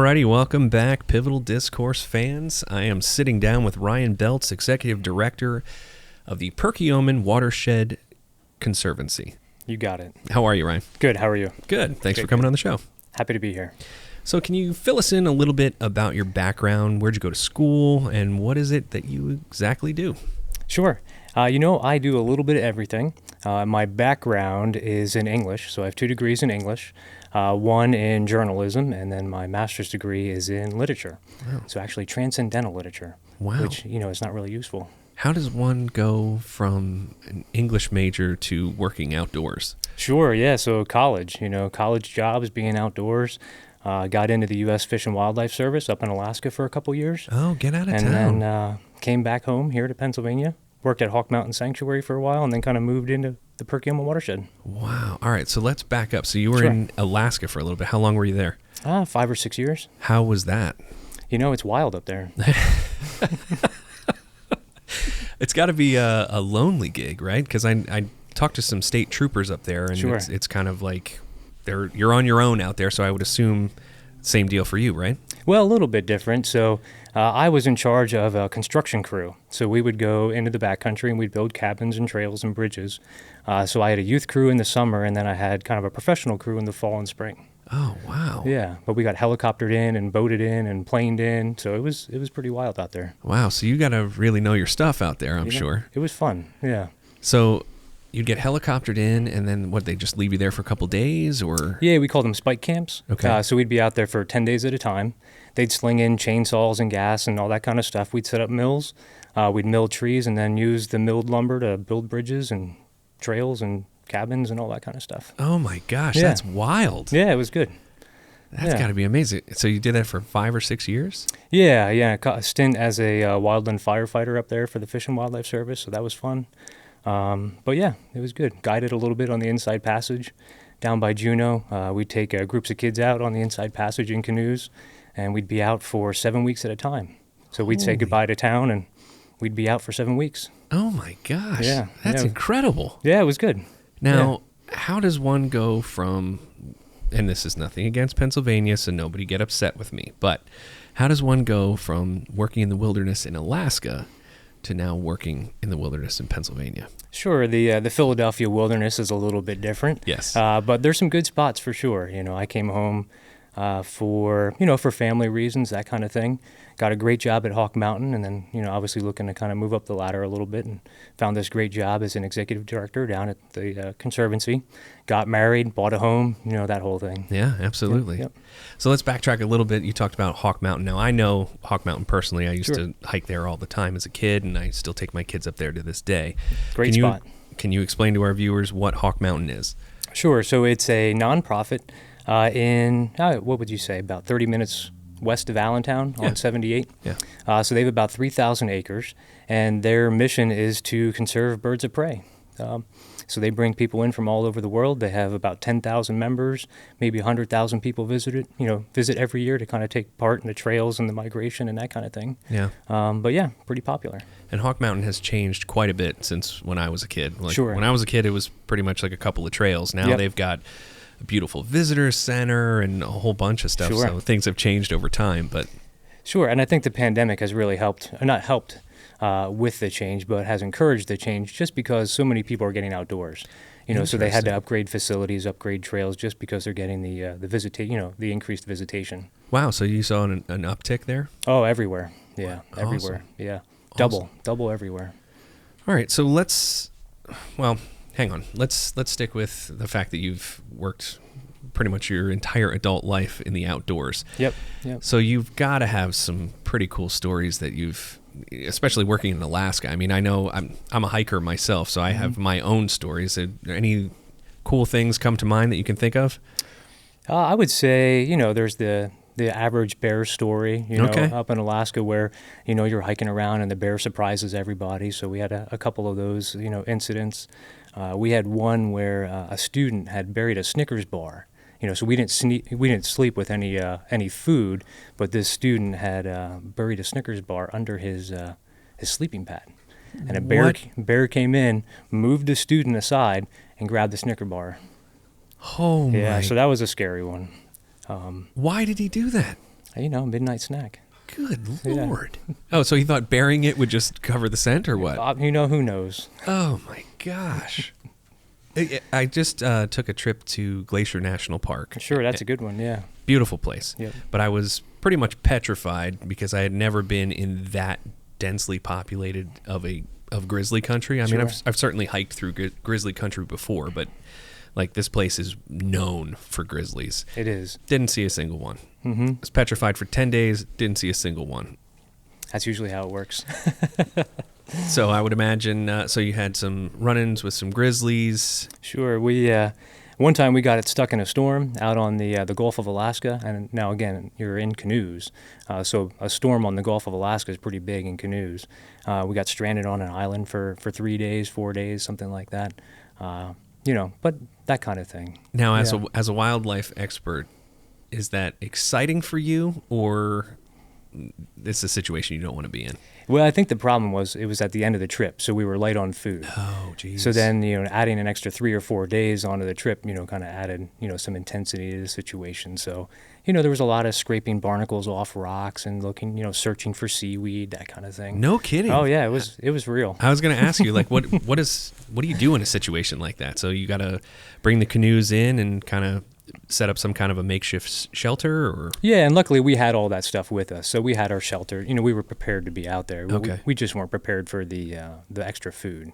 Alrighty, welcome back, Pivotal Discourse fans. I am sitting down with Ryan Beltz, Executive Director of the Perkiomen Watershed Conservancy. You got it. How are you, Ryan? Good. How are you? Good. Thanks for coming on the show. Happy to be here. So can you fill us in a little bit about your background? Where'd you go to school, and what is it that you exactly do? Sure. I do a little bit of everything. My background is in English, so I have 2 degrees in English, one in journalism, and then my master's degree is in literature. Wow. So actually transcendental literature, Wow. which, is not really useful. How does one go from an English major to working outdoors? Sure, yeah. So college jobs, being outdoors. Got into the U.S. Fish and Wildlife Service up in Alaska for a couple years. Oh, get out of and town. then came back home here to Pennsylvania. Worked at Hawk Mountain Sanctuary for a while, and then kind of moved into the Perkiomen Watershed. Wow. All right, so let's back up. So you were Sure. in Alaska for a little bit. How long were you there? 5 or 6 years. How was that? It's wild up there. It's got to be a lonely gig, right? Because I talked to some state troopers up there, and Sure. it's kind of like you're on your own out there, so I would assume same deal for you, right? Well, a little bit different. So I was in charge of a construction crew. So we would go into the backcountry and we'd build cabins and trails and bridges. So I had a youth crew in the summer, and then I had kind of a professional crew in the fall and spring. Oh, wow. Yeah, but we got helicoptered in and boated in and planed in. So it was pretty wild out there. Wow, so you got to really know your stuff out there, I'm sure. It was fun, yeah. So you'd get helicoptered in, and then what, they just leave you there for a couple days, or? Yeah, we called them spike camps. Okay. So we'd be out there for 10 days at a time. They'd sling in chainsaws and gas and all that kind of stuff. We'd set up mills. We'd mill trees and then use the milled lumber to build bridges and trails and cabins and all that kind of stuff. Oh my gosh, Yeah. that's wild. Yeah, it was good. That's got to be amazing. So you did that for 5 or 6 years? Yeah. A stint as a wildland firefighter up there for the Fish and Wildlife Service, so that was fun. But yeah, it was good. Guided a little bit on the Inside Passage down by Juneau. We'd take groups of kids out on the Inside Passage in canoes, and we'd be out for 7 weeks at a time. So we'd say goodbye to town, and we'd be out for 7 weeks. Oh my gosh. Yeah. That's incredible. Yeah, it was good. Now, how does one go from, and this is nothing against Pennsylvania, so nobody get upset with me, but how does one go from working in the wilderness in Alaska to now working in the wilderness in Pennsylvania? Sure, the Philadelphia wilderness is a little bit different. Yes. But there's some good spots for sure. I came home for family reasons, that kind of thing. Got a great job at Hawk Mountain, and then, obviously looking to kind of move up the ladder a little bit, and found this great job as an executive director down at the Conservancy. Got married, bought a home, that whole thing. Yeah, absolutely. Yep. So let's backtrack a little bit. You talked about Hawk Mountain. Now, I know Hawk Mountain personally. I used to hike there all the time as a kid, and I still take my kids up there to this day. Great spot. Can you explain to our viewers what Hawk Mountain is? Sure. So it's a nonprofit in, what would you say, about 30 minutes west of Allentown on 78. Yeah. So they have about 3,000 acres, and their mission is to conserve birds of prey. So they bring people in from all over the world. They have about 10,000 members, maybe 100,000 people visit every year to kind of take part in the trails and the migration and that kind of thing. Yeah. But yeah, pretty popular. And Hawk Mountain has changed quite a bit since when I was a kid. Sure. When I was a kid, it was pretty much like a couple of trails. Now they've got a beautiful visitor center and a whole bunch of stuff. Sure. So things have changed over time. But sure, and I think the pandemic has really helped, not helped with the change, but has encouraged the change just because so many people are getting outdoors. So they had to upgrade facilities, upgrade trails, just because they're getting the increased visitation. Wow, so you saw an uptick there? Oh, everywhere. Yeah, Awesome. everywhere. Yeah, Awesome. double everywhere. All right, so hang on. Let's stick with the fact that you've worked pretty much your entire adult life in the outdoors. Yep. So you've got to have some pretty cool stories that especially working in Alaska. I mean, I know I'm a hiker myself, so I have my own stories. Are there any cool things come to mind that you can think of? I would say, there's the average bear story, up in Alaska where, you're hiking around and the bear surprises everybody. So we had a couple of those, incidents. We had one where a student had buried a Snickers bar. So we didn't sleep with any food, but this student had buried a Snickers bar under his sleeping pad, and a bear came in, moved the student aside, and grabbed the Snicker bar. Oh yeah, so that was a scary one. Why did he do that? midnight snack. Good Lord. Oh, so he thought burying it would just cover the scent or what? Who knows? Oh, my gosh. I just took a trip to Glacier National Park. Sure, that's a good one, yeah. Beautiful place. Yep. But I was pretty much petrified because I had never been in that densely populated of grizzly country. I mean, I've certainly hiked through grizzly country before, but like this place is known for grizzlies. It is. Didn't see a single one. Mm-hmm. Was petrified for 10 days, didn't see a single one. That's usually how it works. So I would imagine, so you had some run-ins with some grizzlies. Sure. We one time we got it stuck in a storm out on the Gulf of Alaska, and now again you're in canoes. So a storm on the Gulf of Alaska is pretty big in canoes. We got stranded on an island for 3 days, 4 days, something like that. But that kind of thing. Now, as a wildlife expert, is that exciting for you, or it's a situation you don't want to be in? Well, I think the problem was it was at the end of the trip, so we were light on food. Oh, geez. So then, adding an extra 3 or 4 days onto the trip, kind of added, some intensity to the situation. So, there was a lot of scraping barnacles off rocks and looking, searching for seaweed, that kind of thing. No kidding. Oh yeah, it was real. I was going to ask you, like, what do you do in a situation like that? So you got to bring the canoes in and kind of set up some kind of a makeshift shelter, or? Yeah, and luckily we had all that stuff with us. So we had our shelter. We were prepared to be out there. Okay. We just weren't prepared for the extra food.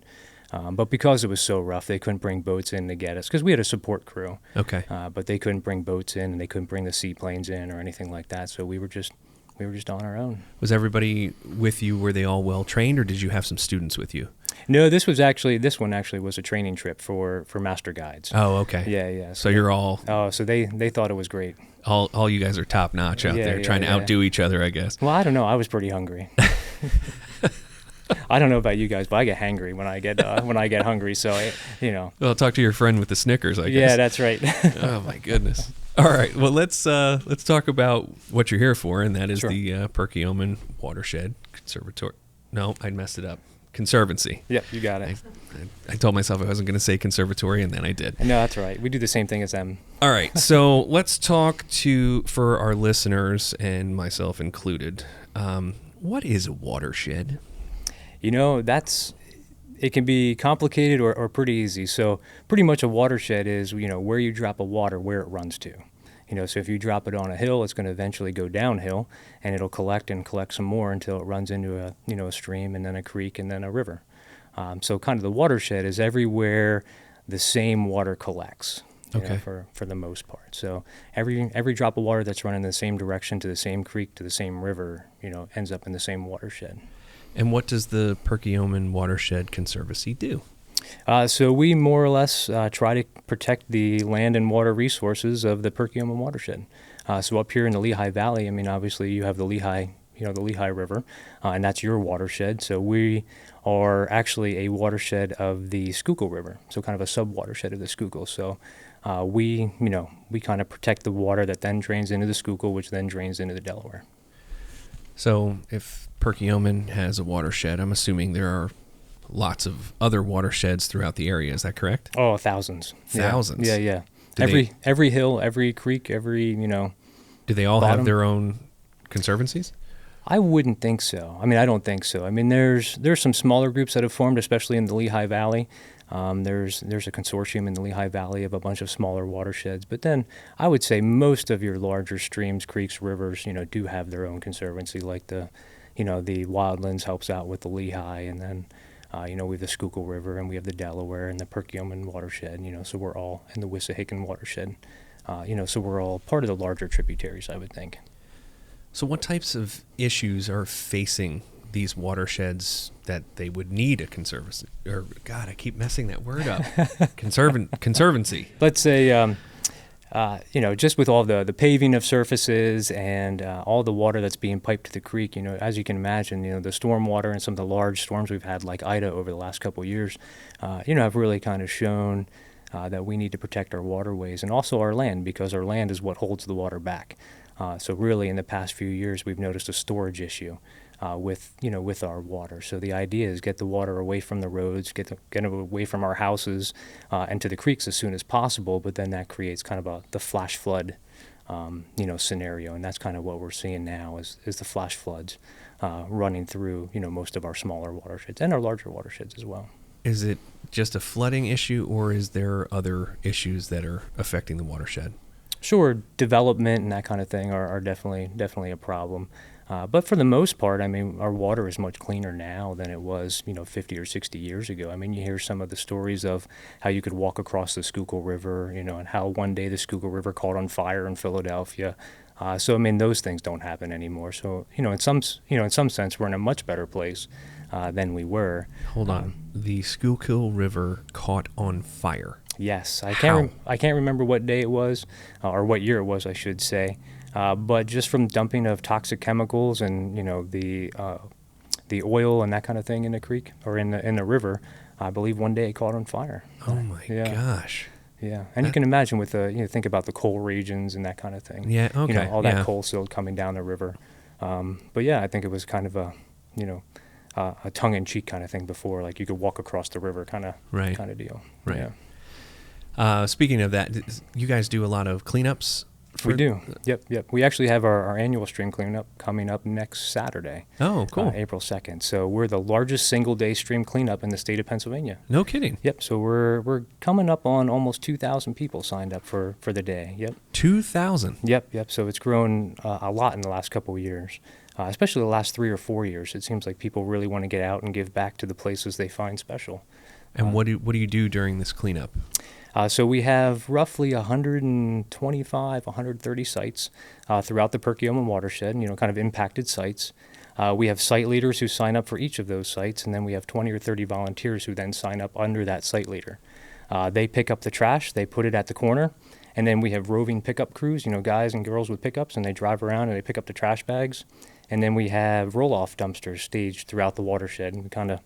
But because it was so rough, they couldn't bring boats in to get us because we had a support crew. Okay. But they couldn't bring boats in, and they couldn't bring the seaplanes in or anything like that. So we were just on our own. Was everybody with you? Were they all well trained, or did you have some students with you? No, this one actually was a training trip for master guides. Oh, okay. Yeah. So you're all. Oh, so they thought it was great. All you guys are top notch out there, trying to outdo each other, I guess. Well, I don't know. I was pretty hungry. I don't know about you guys, but I get hangry when I get hungry. So Well, talk to your friend with the Snickers, I guess. Yeah, that's right. Oh my goodness. All right. Well, let's talk about what you're here for, and that is the Perkiomen Watershed Conservatory. No, I messed it up. Conservancy. Yep, you got it. I told myself I wasn't going to say conservatory, and then I did. No, that's right. We do the same thing as them. All right. So let's talk for our listeners, and myself included, what is a watershed? It can be complicated or pretty easy. So pretty much a watershed is, where you drop a water, where it runs to. So if you drop it on a hill, it's going to eventually go downhill, and it'll collect some more until it runs into a stream, and then a creek, and then a river. So kind of the watershed is everywhere the same water collects. For the most part. So every drop of water that's running in the same direction to the same creek to the same river, ends up in the same watershed. And what does the Perkiomen Watershed Conservancy do? So we more or less try to protect the land and water resources of the Perkiomen Watershed. So up here in the Lehigh Valley, obviously you have the Lehigh River, and that's your watershed. So we are actually a watershed of the Schuylkill River, so kind of a sub-watershed of the Schuylkill. So we kind of protect the water that then drains into the Schuylkill, which then drains into the Delaware. So if Perkiomen has a watershed, I'm assuming there are lots of other watersheds throughout the area. Is that correct? Oh, thousands. Thousands? Yeah. Every hill, every creek, Do they all bottom. have their own conservancies? I wouldn't think so. I don't think so. There's some smaller groups that have formed, especially in the Lehigh Valley. There's a consortium in the Lehigh Valley of a bunch of smaller watersheds. But then I would say most of your larger streams, creeks, rivers, do have their own conservancy. Like the Wildlands helps out with the Lehigh, and then we have the Schuylkill River, and we have the Delaware and the Perkiomen Watershed. So we're all in the Wissahickon Watershed. So we're all part of the larger tributaries, I would think. So what types of issues are facing these watersheds that they would need a conservancy? Or, God, I keep messing that word up. Conservancy. Let's say, just with all the paving of surfaces and all the water that's being piped to the creek, as you can imagine, the storm water and some of the large storms we've had, like Ida, over the last couple of years, have really kind of shown that we need to protect our waterways and also our land, because our land is what holds the water back. So really, in the past few years, we've noticed a storage issue with our water. So the idea is get the water away from the roads, get it away from our houses, and to the creeks as soon as possible. But then that creates kind of the flash flood scenario. And that's kind of what we're seeing now is the flash floods running through, most of our smaller watersheds and our larger watersheds as well. Is it just a flooding issue, or is there other issues that are affecting the watershed? Sure, development and that kind of thing are definitely a problem. But for the most part, I mean, our water is much cleaner now than it was, 50 or 60 years ago. I mean, you hear some of the stories of how you could walk across the Schuylkill River, and how one day the Schuylkill River caught on fire in Philadelphia. So, I mean, those things don't happen anymore. So, in some sense, we're in a much better place than we were. Hold on. The Schuylkill River caught on fire. Yes, I can't remember what day it was, or what year it was, I should say. But just from dumping of toxic chemicals and the oil and that kind of thing in the creek or in the river, I believe one day it caught on fire. Oh my gosh! Yeah, and you can imagine with think about the coal regions and that kind of thing. Yeah, okay. All that coal silt coming down the river. But yeah, I think it was kind of a tongue-in-cheek kind of thing before, like you could walk across the river kind of deal. Right. Yeah. Speaking of that, you guys do a lot of cleanups? We do. Yep. We actually have our annual stream cleanup coming up next Saturday. Oh, cool. April 2nd. So we're the largest single-day stream cleanup in the state of Pennsylvania. No kidding. Yep. So we're coming up on almost 2,000 people signed up for the day. Yep. 2,000? Yep. So it's grown a lot in the last couple of years, especially the last 3 or 4 years. It seems like people really want to get out and give back to the places they find special. And what do you do during this cleanup? So we have roughly 125, 130 sites throughout the Perkiomen Watershed, kind of impacted sites. We have site leaders who sign up for each of those sites, and then we have 20 or 30 volunteers who then sign up under that site leader. They pick up the trash, they put it at the corner, and then we have roving pickup crews, guys and girls with pickups, and they drive around and they pick up the trash bags. And then we have roll-off dumpsters staged throughout the watershed, and we kind of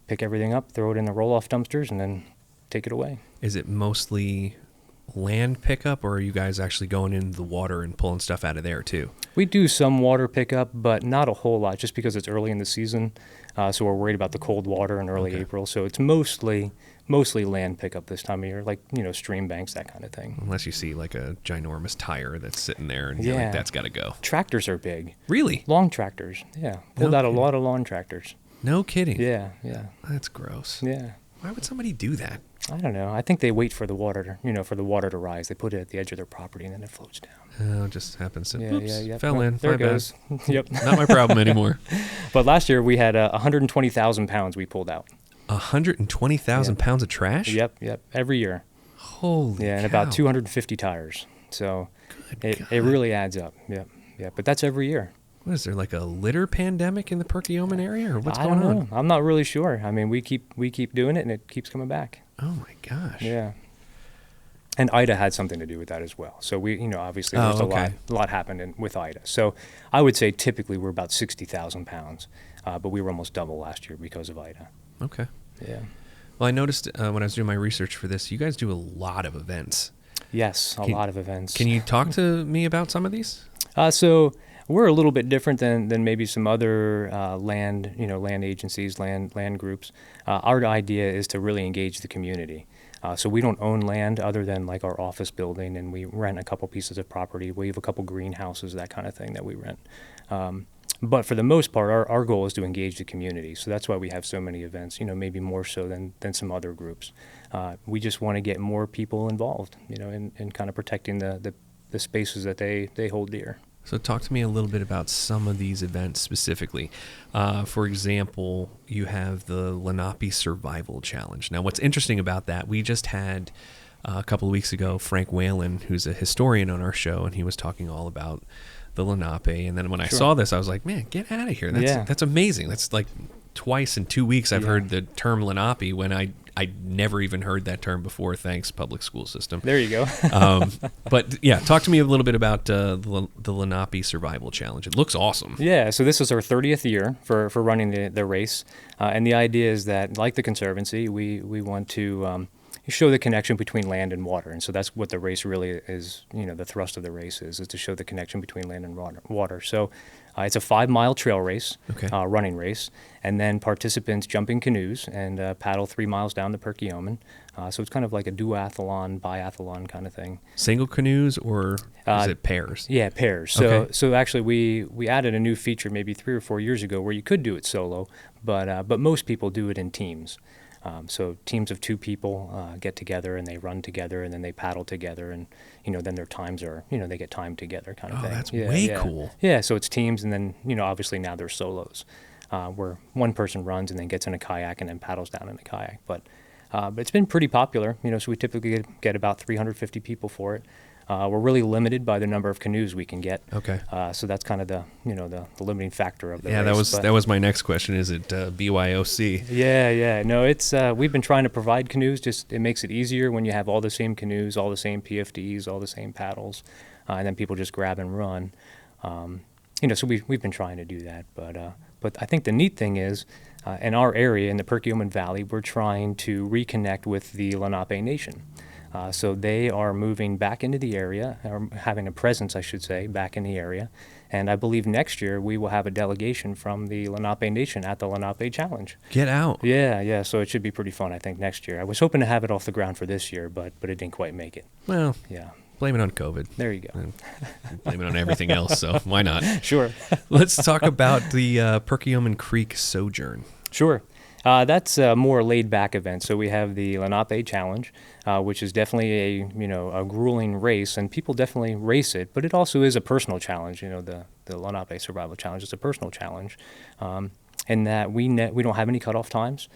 pick everything up, throw it in the roll-off dumpsters, and then take it away. Is it mostly land pickup, or are you guys actually going into the water and pulling stuff out of there too? We do some water pickup, but not a whole lot, just because it's early in the season. So we're worried about the cold water in early April. So it's mostly land pickup this time of year, like stream banks, that kind of thing. Unless you see like a ginormous tire that's sitting there, and you're like, that's got to go. Tractors are big. Really? Long tractors. Yeah, pulled out a lot of lawn tractors. No kidding. Yeah. That's gross. Yeah. Why would somebody do that? I don't know. I think they wait for the water to rise. They put it at the edge of their property, and then it floats down. Oh, it just happens to Yeah. fell in. There My it goes. bad. Yep. Not my problem anymore. But last year we had 120,000 pounds we pulled out. 120,000 pounds of trash? Yep. Every year. Holy and cow. about 250 tires. So it really adds up. Yep. But that's every year. What is there, like a litter pandemic in the Perkiomen area, or what's I going don't know. on? I'm not really sure. I mean, we keep doing it, and it keeps coming back. Oh my gosh. Yeah. And Ida had something to do with that as well. So we, obviously there's a lot happened with Ida. So I would say typically we're about 60,000 pounds, but we were almost double last year because of Ida. Okay. Yeah. Well, I noticed when I was doing my research for this, you guys do a lot of events. Yes, a lot of events. Can you talk to me about some of these? So we're a little bit different than maybe some other land agencies, land groups. Our idea is to really engage the community. So we don't own land other than like our office building, and we rent a couple pieces of property. We have a couple greenhouses, that kind of thing that we rent. But for the most part, our goal is to engage the community. So that's why we have so many events, maybe more so than some other groups. We just want to get more people involved, in kind of protecting the spaces that they hold dear. So talk to me a little bit about some of these events specifically. For example, you have the Lenape Survival Challenge. Now, what's interesting about that, we just had a couple of weeks ago Frank Whalen, who's a historian on our show, and he was talking all about the Lenape. And then when I saw this, I was like, man, get out of here. That's amazing. That's like twice in 2 weeks I've heard the term Lenape when I never even heard that term before, thanks public school system. There you go. But yeah, talk to me a little bit about the Lenape Survival Challenge. It looks awesome. Yeah, so this is our 30th year for running the race. And the idea is that, like the Conservancy, we want to show the connection between land and water. And so that's what the race really is, the thrust of the race is to show the connection between land and water. So it's a 5-mile trail race, running race, and then participants jump in canoes and paddle 3 miles down the Perkiomen. So it's kind of like a duathlon, biathlon kind of thing. Single canoes or is it pairs? Yeah, pairs. So actually we added a new feature maybe 3 or 4 years ago where you could do it solo, but most people do it in teams. So teams of 2 people get together and they run together and then they paddle together and, then their times are, they get timed together kind of thing. Oh, that's way cool. Yeah, so it's teams and then, obviously now they're solos where one person runs and then gets in a kayak and then paddles down in a kayak. But it's been pretty popular, so we typically get about 350 people for it. We're really limited by the number of canoes we can get. Okay. So that's kind of the limiting factor of the race. Yeah, that was my next question. Is it BYOC? Yeah. No, it's we've been trying to provide canoes. Just it makes it easier when you have all the same canoes, all the same PFDs, all the same paddles, and then people just grab and run. So we've been trying to do that. But I think the neat thing is, in our area in the Perkiomen Valley, we're trying to reconnect with the Lenape Nation. So they are moving back into the area, or having a presence, I should say, back in the area. And I believe next year we will have a delegation from the Lenape Nation at the Lenape Challenge. Get out. Yeah. So it should be pretty fun, I think, next year. I was hoping to have it off the ground for this year, but it didn't quite make it. Well, yeah. Blame it on COVID. There you go. Blame it on everything else, so why not? Sure. Let's talk about the Perkiomen Creek Sojourn. Sure. That's a more laid-back event. So we have the Lenape Challenge, which is definitely a grueling race, and people definitely race it. But it also is a personal challenge. The Lenape Survival Challenge is a personal challenge, in that we don't have any cutoff times.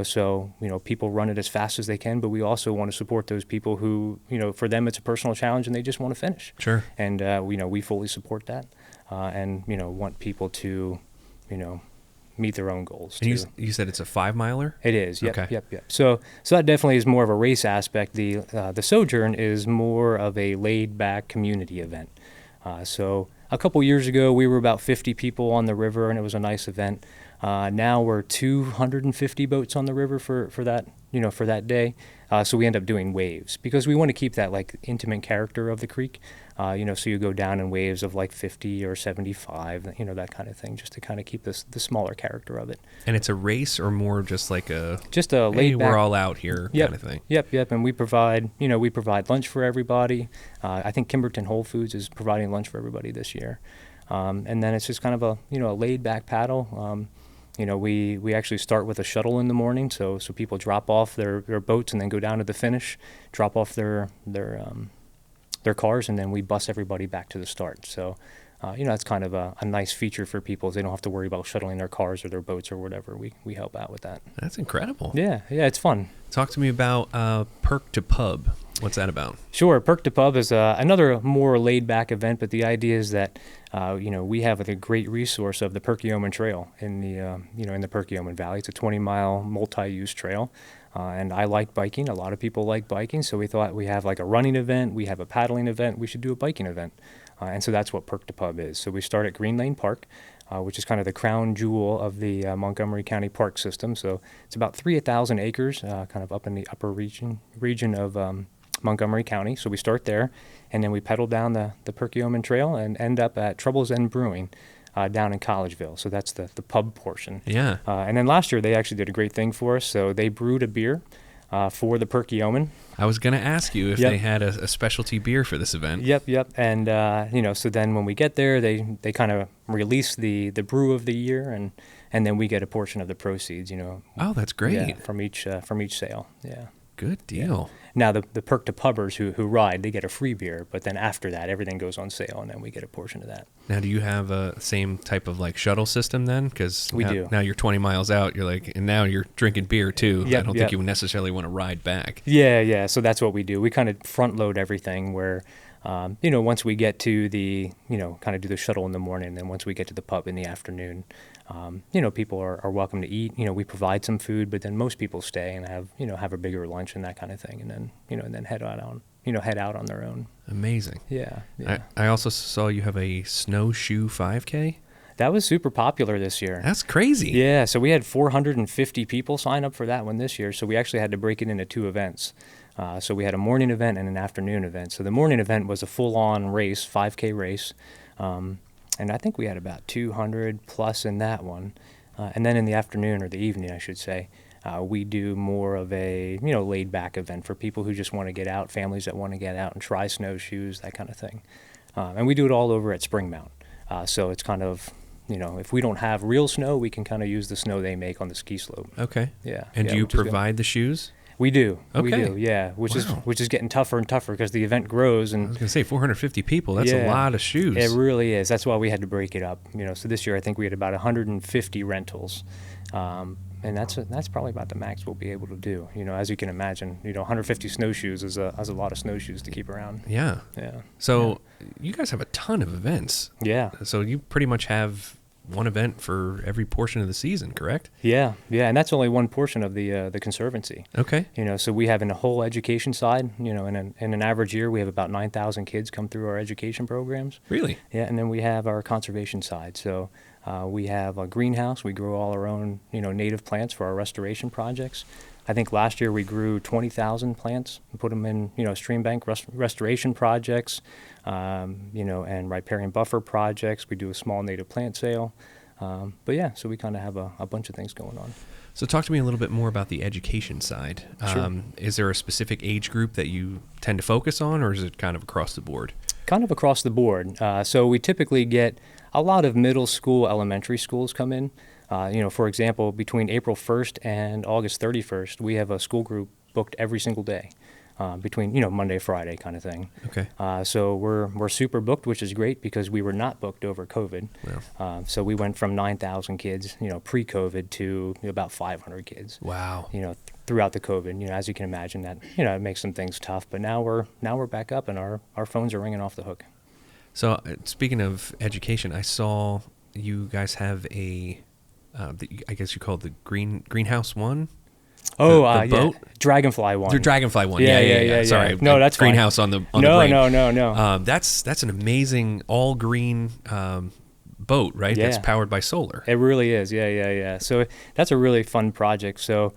So people run it as fast as they can. But we also want to support those people who for them it's a personal challenge and they just want to finish. Sure. And we fully support that, and want people to meet their own goals. And you said it's a 5-miler? It is. Yep. Okay. Yep. So that definitely is more of a race aspect. The Sojourn is more of a laid-back community event. So a couple years ago, we were about 50 people on the river, and it was a nice event. Now we're 250 boats on the river for that day. So we end up doing waves because we want to keep that intimate character of the creek. So you go down in waves of 50 or 75, that kind of thing, just to kind of keep the smaller character of it. And it's a race or more just like a laid back, we're all out here kind of thing. Yep. And we provide lunch for everybody. I think Kimberton Whole Foods is providing lunch for everybody this year. And then it's just kind of a laid back paddle. We actually start with a shuttle in the morning, so people drop off their boats and then go down to the finish, drop off their cars, and then we bus everybody back to the start. So, that's kind of a nice feature for people. They don't have to worry about shuttling their cars or their boats or whatever. We help out with that. That's incredible. Yeah, it's fun. Talk to me about Perk to Pub. What's that about? Sure. Perk to Pub is another more laid-back event, but the idea is that we have a great resource of the Perkiomen Trail in the Perkiomen Valley. It's a 20-mile multi-use trail, and I like biking. A lot of people like biking, so we thought we have a running event, we have a paddling event, we should do a biking event, and so that's what Perk to Pub is. So we start at Green Lane Park, which is kind of the crown jewel of the Montgomery County Park System. So it's about 3,000 acres, kind of up in the upper region of Montgomery County. So we start there, and then we pedal down the Perkiomen Trail and end up at Trouble's End Brewing down in Collegeville. So that's the pub portion. Yeah. And then last year they actually did a great thing for us. So they brewed a beer for the Perkiomen. I was going to ask you if they had a specialty beer for this event. Yep. And, so then when we get there, they kind of release the brew of the year, and then we get a portion of the proceeds, Oh, that's great. from each sale. Yeah. Good deal. Yeah. Now, the Perk to Pubbers who ride, they get a free beer, but then after that, everything goes on sale, and then we get a portion of that. Now, do you have a same type of shuttle system then? Because we do. Now you're 20 miles out, and now you're drinking beer too. Yep, I don't think you would necessarily want to ride back. Yeah. So that's what we do. We kind of front load everything where, once we get to the, kind of do the shuttle in the morning, and then once we get to the pub in the afternoon, people are welcome to eat. We provide some food, but then most people stay and have a bigger lunch and that kind of thing, and then head out on their own. Amazing. Yeah. I also saw you have a snowshoe 5K. That was super popular this year. That's crazy. Yeah, so we had 450 people sign up for that one this year. So we actually had to break it into 2 events. So we had a morning event and an afternoon event. So the morning event was a full-on race, 5K race. And I think we had about 200 plus in that one. And then in the afternoon, or the evening, I should say, we do more of a, laid-back event for people who just want to get out, families that want to get out and try snowshoes, that kind of thing. And we do it all over at Spring Mount. So it's kind of, if we don't have real snow, we can kind of use the snow they make on the ski slope. Okay. Yeah. And do you provide the shoes? We do. Okay. We do, yeah, which is getting tougher and tougher because the event grows. And I was going to say 450 people. That's a lot of shoes. It really is. That's why we had to break it up. So this year I think we had about 150 rentals. And that's probably about the max we'll be able to do. As you can imagine, 150 snowshoes is a lot of snowshoes to keep around. Yeah. Yeah. So you guys have a ton of events. Yeah. So you pretty much have one event for every portion of the season, correct? Yeah, and that's only one portion of the conservancy. Okay. So we have in the whole education side. In an average year, we have about 9,000 kids come through our education programs. Really? Yeah, and then we have our conservation side. So we have a greenhouse. We grow all our own, native plants for our restoration projects. I think last year we grew 20,000 plants and put them in, stream bank restoration projects, and riparian buffer projects. We do a small native plant sale. But yeah, so we kind of have a bunch of things going on. So talk to me a little bit more about the education side. Sure. Is there a specific age group that you tend to focus on, or is it kind of across the board? Kind of across the board. So we typically get a lot of middle school, elementary schools come in. For example, between April 1st and August 31st, we have a school group booked every single day, between, Monday, Friday kind of thing. Okay. So we're super booked, which is great because we were not booked over COVID. Wow. So we went from 9,000 kids, pre-COVID to about 500 kids. Wow. Throughout the COVID, as you can imagine, that it makes some things tough. But now we're back up, and our phones are ringing off the hook. So speaking of education, I saw you guys have I guess you call it the greenhouse one. Oh, the boat? yeah. Dragonfly one. The Dragonfly one. Yeah. Sorry. No, that's greenhouse fine. on the brain. No. That's an amazing all green boat, right? Yeah. That's powered by solar. It really is. Yeah. So that's a really fun project. So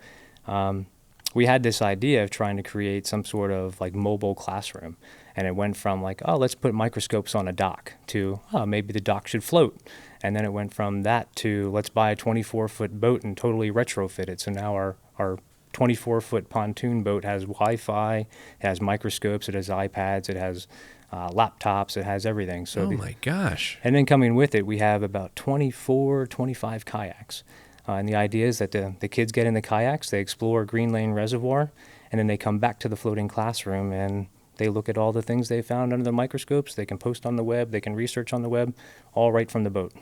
we had this idea of trying to create some sort of like mobile classroom. And it went from like, let's put microscopes on a dock to, maybe the dock should float. And then it went from that to let's buy a 24-foot boat and totally retrofit it. So now our 24-foot pontoon boat has Wi-Fi, it has microscopes, it has iPads, it has laptops, it has everything. So my gosh. And then coming with it, we have about 25 kayaks. And the idea is that the kids get in the kayaks, they explore Green Lane Reservoir, and then they come back to the floating classroom and they look at all the things they found under the microscopes. They can post on the web. They can research on the web, all right from the boat.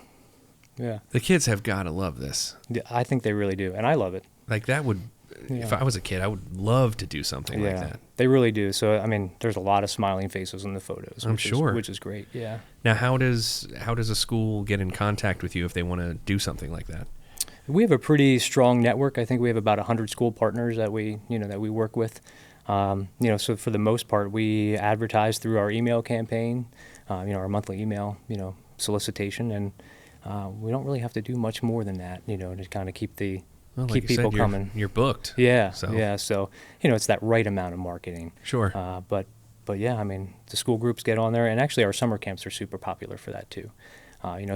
Yeah. The kids have got to love this. Yeah, I think they really do, and I love it. Like that would, if I was a kid, I would love to do something like that. They really do. So, I mean, there's a lot of smiling faces in the photos. I'm sure. Which is great, yeah. Now, how does a school get in contact with you if they want to do something like that? We have a pretty strong network. I think we have about 100 school partners that we work with. So for the most part, we advertise through our email campaign, our monthly email, solicitation, and we don't really have to do much more than that, to kind of keep people coming. You're booked. Yeah. So it's that right amount of marketing. Sure. But yeah, I mean, the school groups get on there, and actually our summer camps are super popular for that too.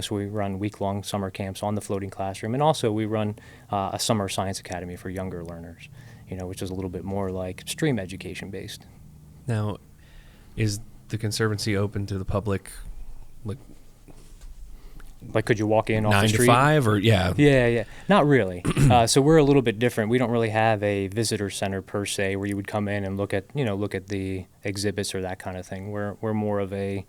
So we run week-long summer camps on the floating classroom, and also we run a summer science academy for younger learners, which is a little bit more like stream education based. Now, is the Conservancy open to the public, like could you walk in off 9 the to street? 5 or Yeah. Not really. So we're a little bit different. We don't really have a visitor center per se where you would come in and look at the exhibits or that kind of thing. We're more of a,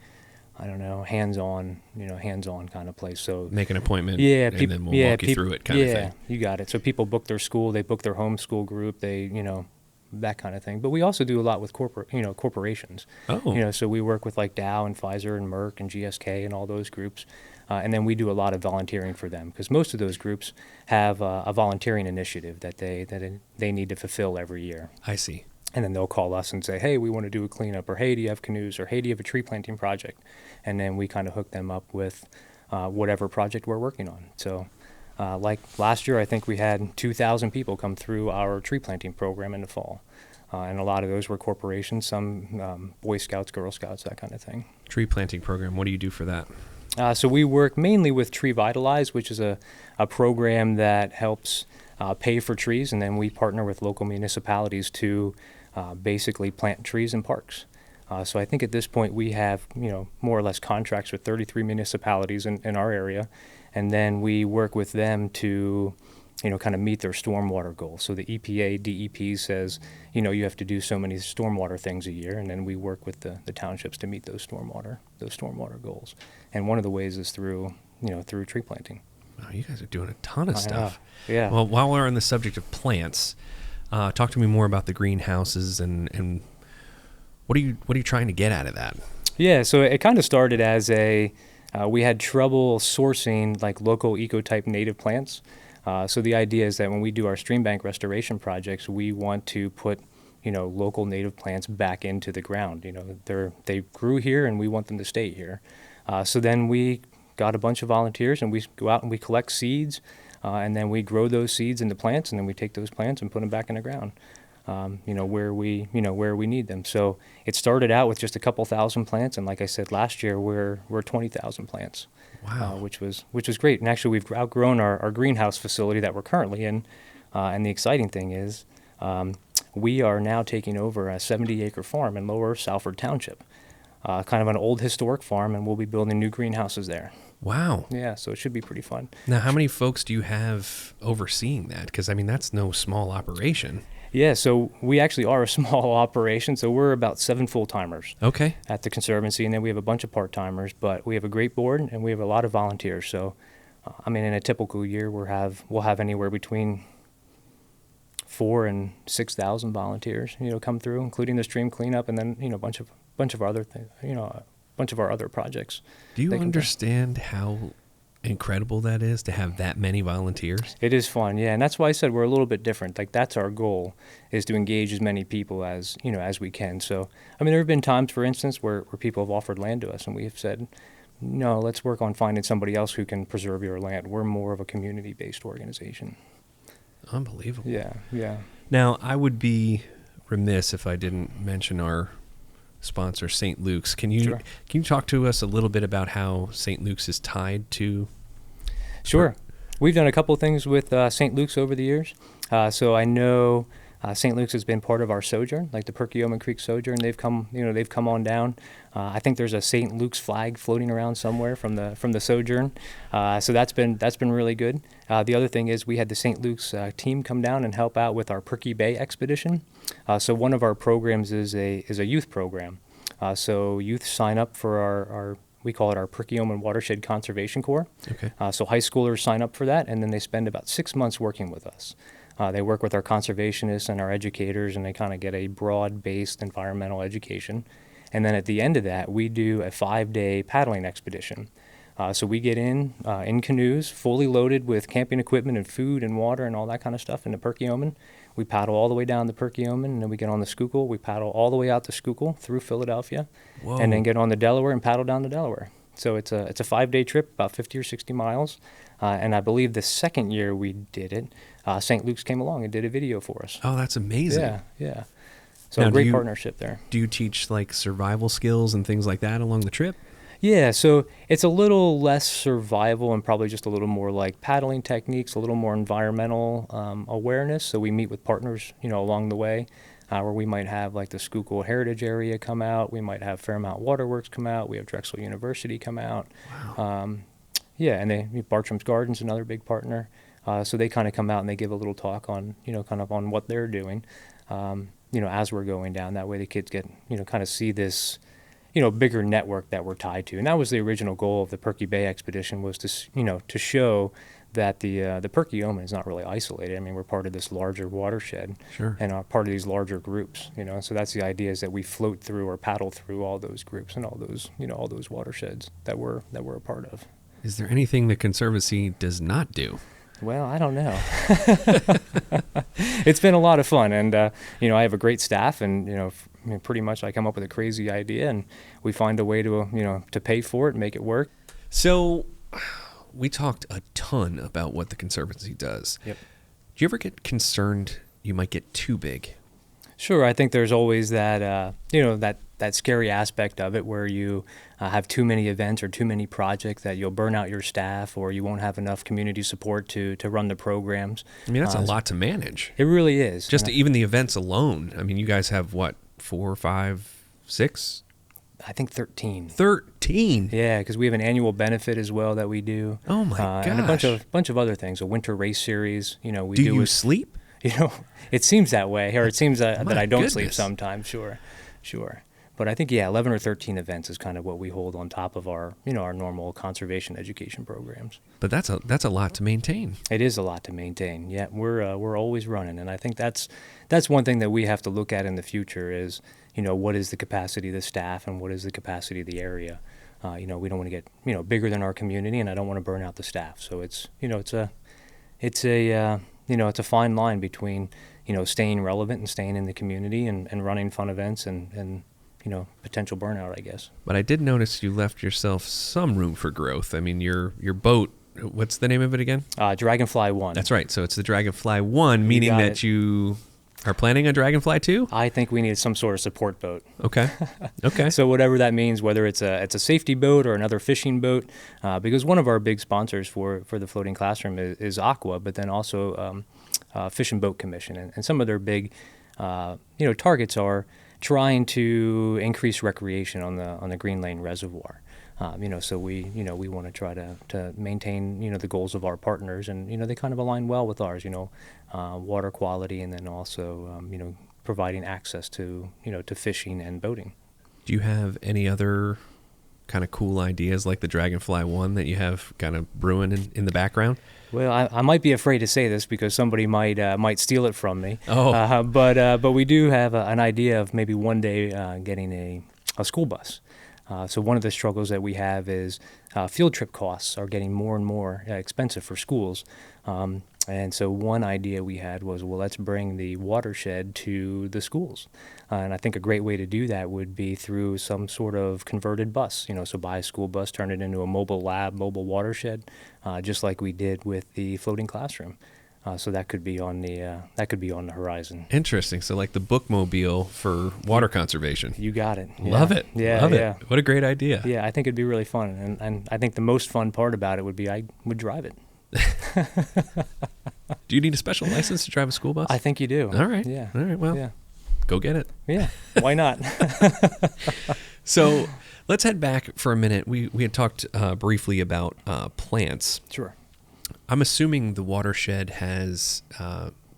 I don't know, hands-on kind of place. So make an appointment, and then we'll walk you through it kind of thing. Yeah, you got it. So people book their school, they book their homeschool group, they, that kind of thing. But we also do a lot with corporations. Oh. So we work with like Dow and Pfizer and Merck and GSK and all those groups. And then we do a lot of volunteering for them because most of those groups have a volunteering initiative that they need to fulfill every year. I see. And then they'll call us and say, hey, we want to do a cleanup, or hey, do you have canoes, or hey, do you have a tree planting project? And then we kind of hook them up with whatever project we're working on. So like last year, I think we had 2,000 people come through our tree planting program in the fall. And a lot of those were corporations, some Boy Scouts, Girl Scouts, that kind of thing. Tree planting program, what do you do for that? So we work mainly with Tree Vitalize, which is a program that helps pay for trees, and then we partner with local municipalities to basically plant trees in parks. So I think at this point we have, more or less contracts with 33 municipalities in our area, and then we work with them to, kind of meet their stormwater goals. So the EPA, DEP says, you have to do so many stormwater things a year, and then we work with the townships to meet those stormwater goals. And one of the ways is through tree planting. Oh, you guys are doing a ton of stuff. Yeah. Well, while we're on the subject of plants, talk to me more about the greenhouses and what are you trying to get out of that? Yeah, so it kind of started as we had trouble sourcing like local ecotype native plants. So the idea is that when we do our stream bank restoration projects, we want to put, local native plants back into the ground. They grew here and we want them to stay here. So then we got a bunch of volunteers and we go out and we collect seeds, and then we grow those seeds into plants, and then we take those plants and put them back in the ground. Where we need them. So it started out with just a couple thousand plants, and like I said, last year we're 20,000 plants. Wow. Which was great. And actually we've outgrown our greenhouse facility that we're currently in. And the exciting thing is we are now taking over a 70-acre farm in Lower Salford Township, kind of an old historic farm, and we'll be building new greenhouses there. Wow. Yeah, so it should be pretty fun. Now, how many folks do you have overseeing that? Because, that's no small operation. Yeah, so we actually are a small operation, so we're about 7 full-timers. Okay. At the Conservancy, and then we have a bunch of part-timers, but we have a great board and we have a lot of volunteers. So, in a typical year, we'll have anywhere between 4,000 and 6,000 volunteers, come through, including the stream cleanup, and then a bunch of other things, a bunch of our other projects. Do you understand how incredible that is to have that many volunteers? It is fun, yeah, and that's why I said we're a little bit different. Like, that's our goal, is to engage as many people as we can. So there have been times, for instance, where people have offered land to us and we have said, no, let's work on finding somebody else who can preserve your land. We're more of a community-based organization. Unbelievable. Yeah. Now, I would be remiss if I didn't mention our sponsor, St. Luke's. Can you talk to us a little bit about how St. Luke's is tied to? Sure. We've done a couple of things with St. Luke's over the years. So I know St. Luke's has been part of our sojourn, like the Perkiomen Creek sojourn. They've come on down. I think there's a St. Luke's flag floating around somewhere from the sojourn. So that's been really good. The other thing is we had the St. Luke's team come down and help out with our Perky Bay expedition. So one of our programs is a youth program. So youth sign up for our we call it our Perkiomen Watershed Conservation Corps. Okay. So high schoolers sign up for that, and then they spend about 6 months working with us. They work with our conservationists and our educators, and they kind of get a broad-based environmental education. And then at the end of that, we do a 5-day paddling expedition. So we get in canoes, fully loaded with camping equipment and food and water and all that kind of stuff in the Perkiomen. We paddle all the way down the Perkiomen, and then we get on the Schuylkill. We paddle all the way out the Schuylkill through Philadelphia. Whoa. And then get on the Delaware and paddle down the Delaware. So it's a 5-day trip, about 50 or 60 miles. And I believe the second year we did it, St. Luke's came along and did a video for us. Oh, that's amazing. Yeah. So now, a great partnership there. Do you teach like survival skills and things like that along the trip? Yeah, so it's a little less survival and probably just a little more like paddling techniques, a little more environmental awareness. So we meet with partners, along the way, where we might have like the Schuylkill Heritage Area come out. We might have Fairmount Waterworks come out. We have Drexel University come out. Wow. And Bartram's Garden's another big partner. So they kind of come out and they give a little talk on, kind of on what they're doing, as we're going down. That way the kids get, kind of see this, bigger network that we're tied to. And that was the original goal of the Perky Bay expedition, was to show that the Perkiomen is not really isolated. I mean, we're part of this larger watershed. Sure. And are part of these larger groups, So that's the idea, is that we float through or paddle through all those groups and all those watersheds that we're a part of. Is there anything the Conservancy does not do? Well, I don't know. It's been a lot of fun, and I have a great staff, and pretty much I come up with a crazy idea, and we find a way to to pay for it and make it work. So, we talked a ton about what the Conservancy does. Yep. Do you ever get concerned you might get too big? Sure. I think there's always that, that scary aspect of it where you have too many events or too many projects that you'll burn out your staff, or you won't have enough community support to run the programs. I mean, that's a lot to manage. It really is. Just even the events alone. I mean, you guys have what, 4, 5, 6? I think 13. 13? Yeah, because we have an annual benefit as well that we do. Oh my gosh. And a bunch of other things. A winter race series. We do you sleep? It seems that way, or it seems that I don't goodness. sleep sometimes. Sure. But I think 11 or 13 events is kind of what we hold on top of our our normal conservation education programs. But that's a lot to maintain. It is a lot to maintain. Yeah, we're always running, and I think that's one thing that we have to look at in the future is what is the capacity of the staff and what is the capacity of the area. We don't want to get bigger than our community, and I don't want to burn out the staff. So it's a fine line between staying relevant and staying in the community and running fun events and potential burnout, I guess. But I did notice you left yourself some room for growth. I mean, your boat, what's the name of it again? Dragonfly 1. That's right. So it's the Dragonfly 1, meaning that you are planning a Dragonfly 2? I think we need some sort of support boat. Okay. So whatever that means, whether it's a safety boat or another fishing boat, because one of our big sponsors for the floating classroom is Aqua, but then also Fish and Boat Commission, and some of their big targets are trying to increase recreation on the Green Lane Reservoir. So we want to try to maintain the goals of our partners, and they kind of align well with ours. Water quality, and then also providing access to to fishing and boating. Do you have any other kind of cool ideas like the Dragonfly 1 that you have kind of brewing in the background? Well, I might be afraid to say this because somebody might steal it from me. Oh. But we do have an idea of maybe one day getting a school bus. So one of the struggles that we have is field trip costs are getting more and more expensive for schools. And so one idea we had was, well, let's bring the watershed to the schools. And I think a great way to do that would be through some sort of converted bus. So buy a school bus, turn it into a mobile lab, mobile watershed, just like we did with the floating classroom. So that could be on the horizon. Interesting. So like the bookmobile for water conservation. You got it. Love it. Yeah, Love yeah. it. What a great idea. Yeah, I think it'd be really fun, and I think the most fun part about it would be I would drive it. Do you need a special license to drive a school bus? I think you do. All right. Yeah. All right. Well, yeah. Go get it. Yeah. Why not? So let's head back for a minute. We had talked briefly about plants. Sure. I'm assuming the watershed has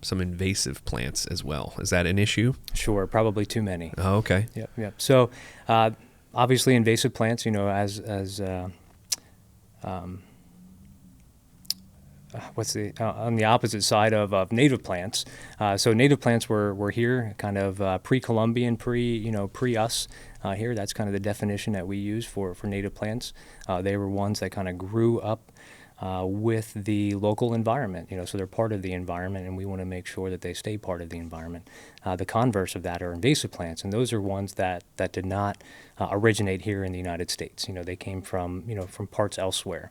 some invasive plants as well. Is that an issue? Sure. Probably too many. Oh, okay. Yep. So obviously invasive plants, on the opposite side of native plants. So native plants were here, kind of pre-Columbian, pre-us here. That's kind of the definition that we use for native plants. They were ones that kind of grew up with the local environment, so they're part of the environment, and we want to make sure that they stay part of the environment. The converse of that are invasive plants, and those are ones that did not originate here in the United States. They came from parts elsewhere.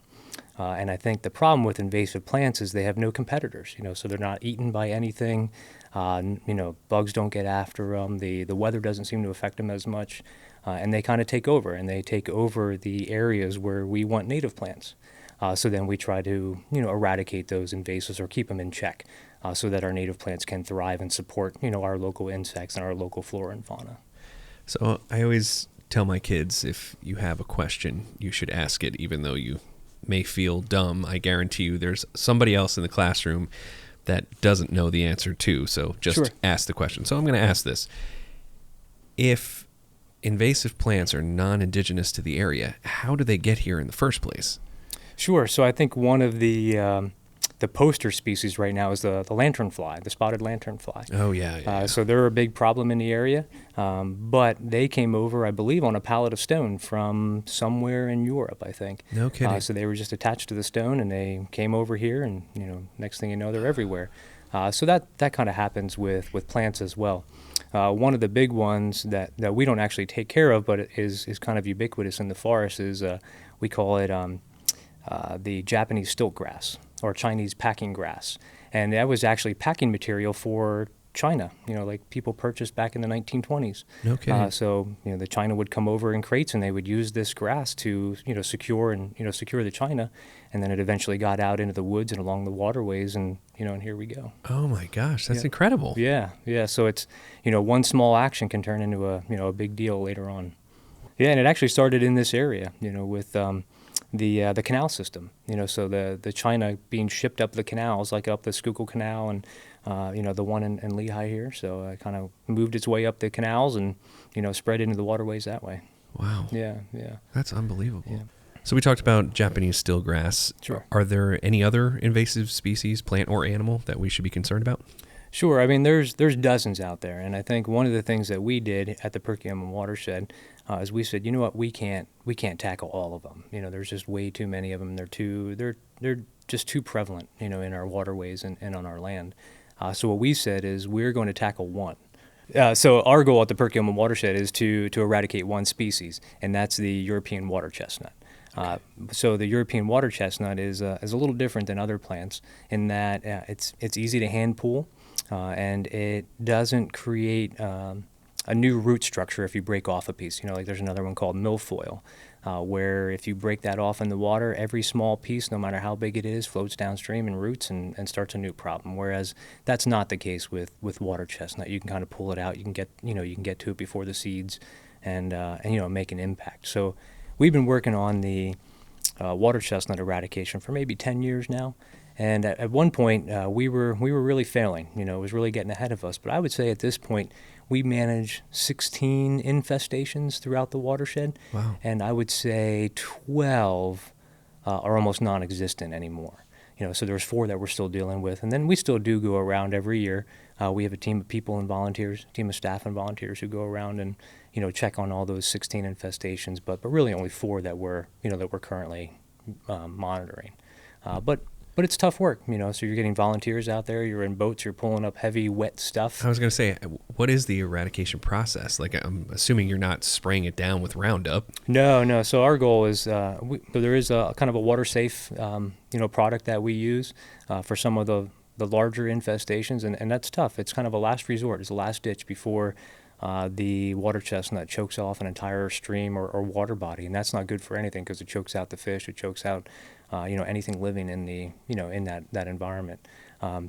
And I think the problem with invasive plants is they have no competitors, so they're not eaten by anything. Bugs don't get after them. The weather doesn't seem to affect them as much. And they kind of take over, and they take over the areas where we want native plants. So then we try to, eradicate those invasives or keep them in check so that our native plants can thrive and support, our local insects and our local flora and fauna. So I always tell my kids, if you have a question, you should ask it, even though you may feel dumb. I guarantee you there's somebody else in the classroom that doesn't know the answer too. So just Sure. ask the question. So I'm going to ask this. If invasive plants are non-indigenous to the area, how do they get here in the first place? Sure. So I think one of the poster species right now is the lanternfly, the spotted lanternfly. Oh, yeah. So they're a big problem in the area, but they came over, I believe, on a pallet of stone from somewhere in Europe, I think. No kidding. So they were just attached to the stone, and they came over here, and next thing you know, they're everywhere. So that kind of happens with plants as well. One of the big ones that we don't actually take care of, but is kind of ubiquitous in the forest is we call it the Japanese stilt grass or Chinese packing grass. And that was actually packing material for China, like people purchased back in the 1920s. Okay. So, the China would come over in crates and they would use this grass to, secure the China. And then it eventually got out into the woods and along the waterways and here we go. Oh my gosh, that's incredible. Yeah. So it's, one small action can turn into a big deal later on. Yeah, and it actually started in this area, with the canal system. So the China being shipped up the canals, like up the Schuylkill Canal and the one in Lehigh here. So it kind of moved its way up the canals and spread into the waterways that way. Wow. Yeah. That's unbelievable. Yeah. So we talked about Japanese stillgrass. Sure. Are there any other invasive species, plant or animal, that we should be concerned about? Sure. I mean, there's dozens out there, and I think one of the things that we did at the Perkiomen Watershed is we said, what, we can't tackle all of them. There's just way too many of them. They're just too prevalent, in our waterways and on our land. So what we said is we're going to tackle one. So our goal at the Perkiomen Watershed is to eradicate one species, and that's the European water chestnut. So the European water chestnut is a little different than other plants in that it's easy to hand pull, and it doesn't create a new root structure if you break off a piece. Like there's another one called milfoil, where if you break that off in the water, every small piece, no matter how big it is, floats downstream and roots and starts a new problem. Whereas that's not the case with water chestnut. You can kind of pull it out. You can get to it before the seeds, and make an impact. So we've been working on the water chestnut eradication for maybe 10 years now. And at one point, we were really failing. It was really getting ahead of us. But I would say at this point, we manage 16 infestations throughout the watershed. Wow. And I would say 12 are almost non-existent anymore. So there's 4 that we're still dealing with. And then we still do go around every year. We have a team of people and volunteers, team of staff and volunteers who go around and, check on all those 16 infestations. But really only 4 that we're currently monitoring. But it's tough work, so you're getting volunteers out there, you're in boats, you're pulling up heavy, wet stuff. I was going to say, what is the eradication process? Like, I'm assuming you're not spraying it down with Roundup. No. So our goal is, so there is a kind of a water-safe, product that we use for some of the larger infestations, and that's tough. It's kind of a last resort. It's a last ditch before the water chestnut chokes off an entire stream or water body, and that's not good for anything because it chokes out the fish, it chokes out anything living in the in that environment.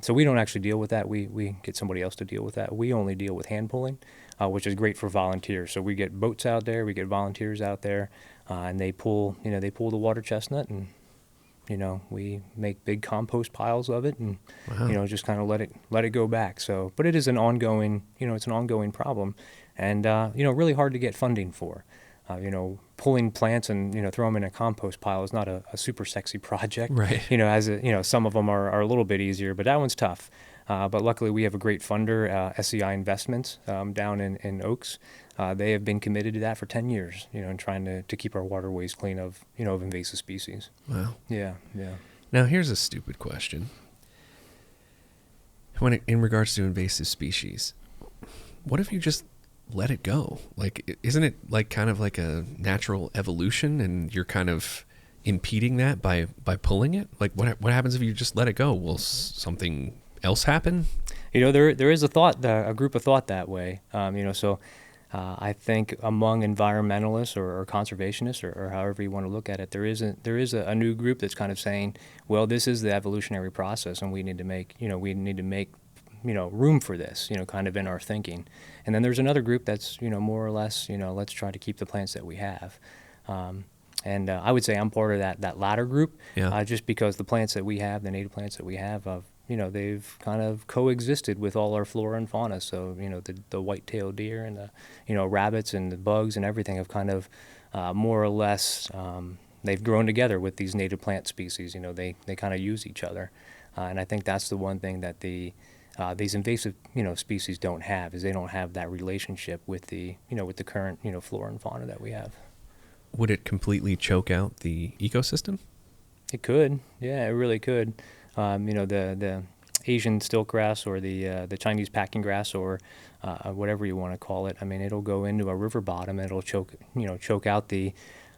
So we don't actually deal with that. We get somebody else to deal with that. We only deal with hand pulling, which is great for volunteers. So we get boats out there, we get volunteers out there, and they pull the water chestnut, and we make big compost piles of it, and Wow. Just kind of let it go back. So, but it is an ongoing it's an ongoing problem, and really hard to get funding for. Pulling plants and throw them in a compost pile is not a super sexy project. Right. As some of them are a little bit easier, but that one's tough. But luckily we have a great funder, SEI Investments, down in Oaks. They have been committed to that for 10 years, and trying to keep our waterways clean of invasive species. Wow. Yeah. Now, here's a stupid question. In regards to invasive species, what if you just let it go? Like, isn't it like kind of like a natural evolution, and you're kind of impeding that by pulling it? Like, what happens if you just let it go? Will something else happen? There is a group of thought that way. So I think among environmentalists or conservationists or however you want to look at it, there is a new group that's kind of saying, well, this is the evolutionary process, and we need to make room for this, kind of in our thinking. And then there's another group that's, more or less, let's try to keep the plants that we have. And I would say I'm part of that latter group, just because the plants that we have, the native plants that we have, they've kind of coexisted with all our flora and fauna. So, the white-tailed deer and the, rabbits and the bugs and everything have kind of more or less, they've grown together with these native plant species. They kind of use each other. And I think that's the one thing that these invasive, species don't have, is they don't have that relationship with the current, flora and fauna that we have. Would it completely choke out the ecosystem? It could, yeah, it really could. The Asian stilt grass or the Chinese packing grass or whatever you want to call it. I mean, it'll go into a river bottom and it'll choke out the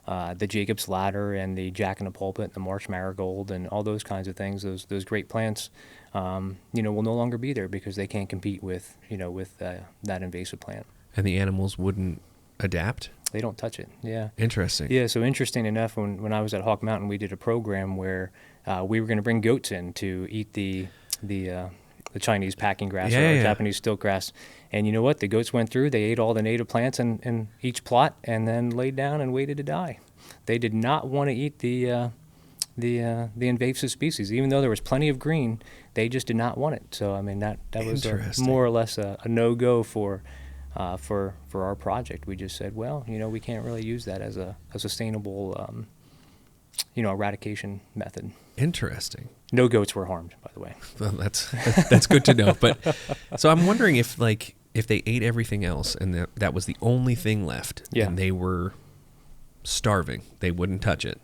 the Jacob's ladder and the Jack in the pulpit, the March marigold, and all those kinds of things. Those great plants, will no longer be there because they can't compete with that invasive plant. And the animals wouldn't adapt? They don't touch it. Yeah. Interesting. Yeah. So interesting enough, when I was at Hawk Mountain, we did a program where we were going to bring goats in to eat the Chinese packing grass or Japanese stilt grass. And you know what? The goats went through. They ate all the native plants in each plot and then laid down and waited to die. They did not want to eat the invasive species, even though there was plenty of green. They just did not want it. So I mean that was more or less a no-go for our project. We just said, well, we can't really use that as a sustainable eradication method. Interesting. No goats were harmed, by the way. Well, that's good to know. But so I'm wondering if they ate everything else and that was the only thing left, and they were starving, they wouldn't touch it.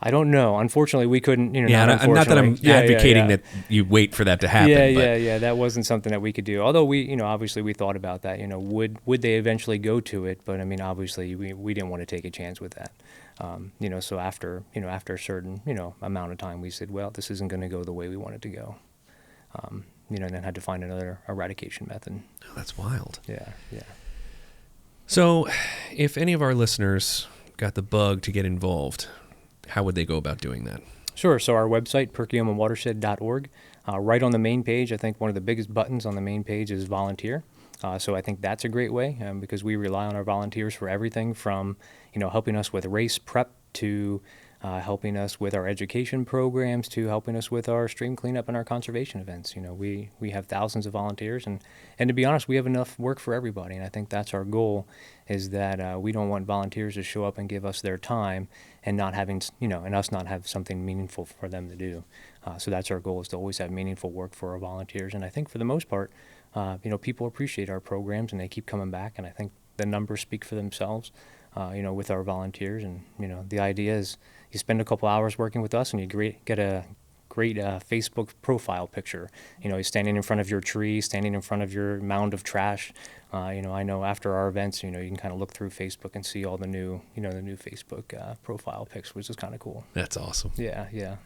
I don't know. Unfortunately, we couldn't. Not that I'm advocating that you wait for that to happen. Yeah. That wasn't something that we could do. Although we, obviously we thought about that. Would they eventually go to it? But I mean, obviously we didn't want to take a chance with that. So after a certain amount of time, we said, well, this isn't going to go the way we want it to go. And then had to find another eradication method. Oh, that's wild. Yeah. So, if any of our listeners got the bug to get involved, how would they go about doing that? Sure. So our website, perkiomenwatershed.org. Right on the main page, I think one of the biggest buttons on the main page is volunteer. So I think that's a great way because we rely on our volunteers for everything from, helping us with race prep to helping us with our education programs to helping us with our stream cleanup and our conservation events. We have thousands of volunteers and to be honest, we have enough work for everybody. And I think that's our goal is that we don't want volunteers to show up and give us their time and not having, and us not have something meaningful for them to do. So that's our goal is to always have meaningful work for our volunteers. And I think for the most part, people appreciate our programs and they keep coming back. And I think the numbers speak for themselves, with our volunteers. And, the idea is you spend a couple hours working with us and you get a great Facebook profile picture. You're standing in front of your tree, standing in front of your mound of trash. I know after our events, you can kind of look through Facebook and see all the new Facebook profile pics, which is kind of cool. That's awesome. Yeah.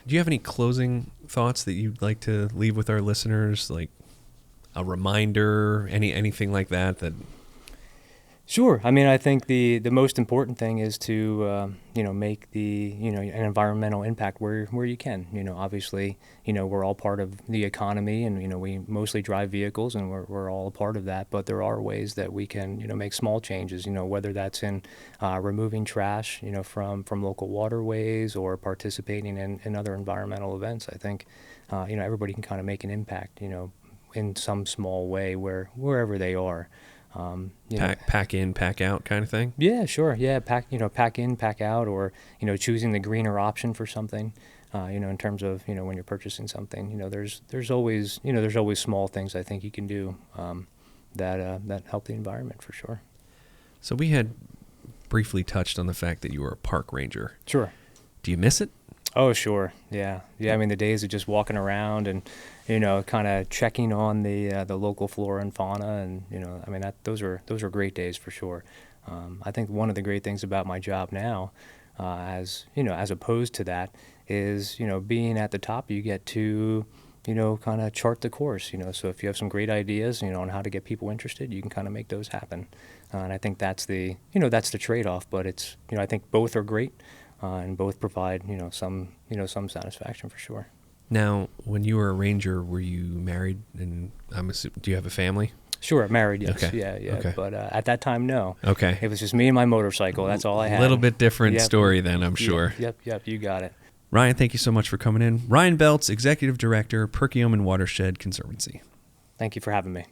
Do you have any closing thoughts that you'd like to leave with our listeners, like a reminder, anything like that? Sure. I mean, I think the most important thing is to make an environmental impact where you can. Obviously, we're all part of the economy, and we mostly drive vehicles, and we're all a part of that. But there are ways that we can make small changes. Whether that's in removing trash, from local waterways or participating in other environmental events. I think everybody can kind of make an impact. In some small way wherever they are. Pack in, pack out kind of thing? Yeah, sure. Yeah, pack in, pack out, or, choosing the greener option for something, in terms of, when you're purchasing something, there's always small things I think you can do, that help the environment for sure. So we had briefly touched on the fact that you were a park ranger. Sure. Do you miss it? Oh, sure. Yeah. I mean, the days of just walking around and, kind of checking on the local flora and fauna, and those are great days for sure. I think one of the great things about my job now, as opposed to that, is being at the top, you get to kind of chart the course. So if you have some great ideas, on how to get people interested, you can kind of make those happen. And I think that's the trade-off. But it's I think both are great. And both provide, some satisfaction for sure. Now, when you were a ranger, were you married? And do you have a family? Sure, married, yes. Okay. Yeah. Okay. But at that time, no. Okay. It was just me and my motorcycle. That's all I had. A little bit different story then, I'm sure. Yep, you got it. Ryan, thank you so much for coming in. Ryan Beltz, Executive Director, Perkiomen Watershed Conservancy. Thank you for having me.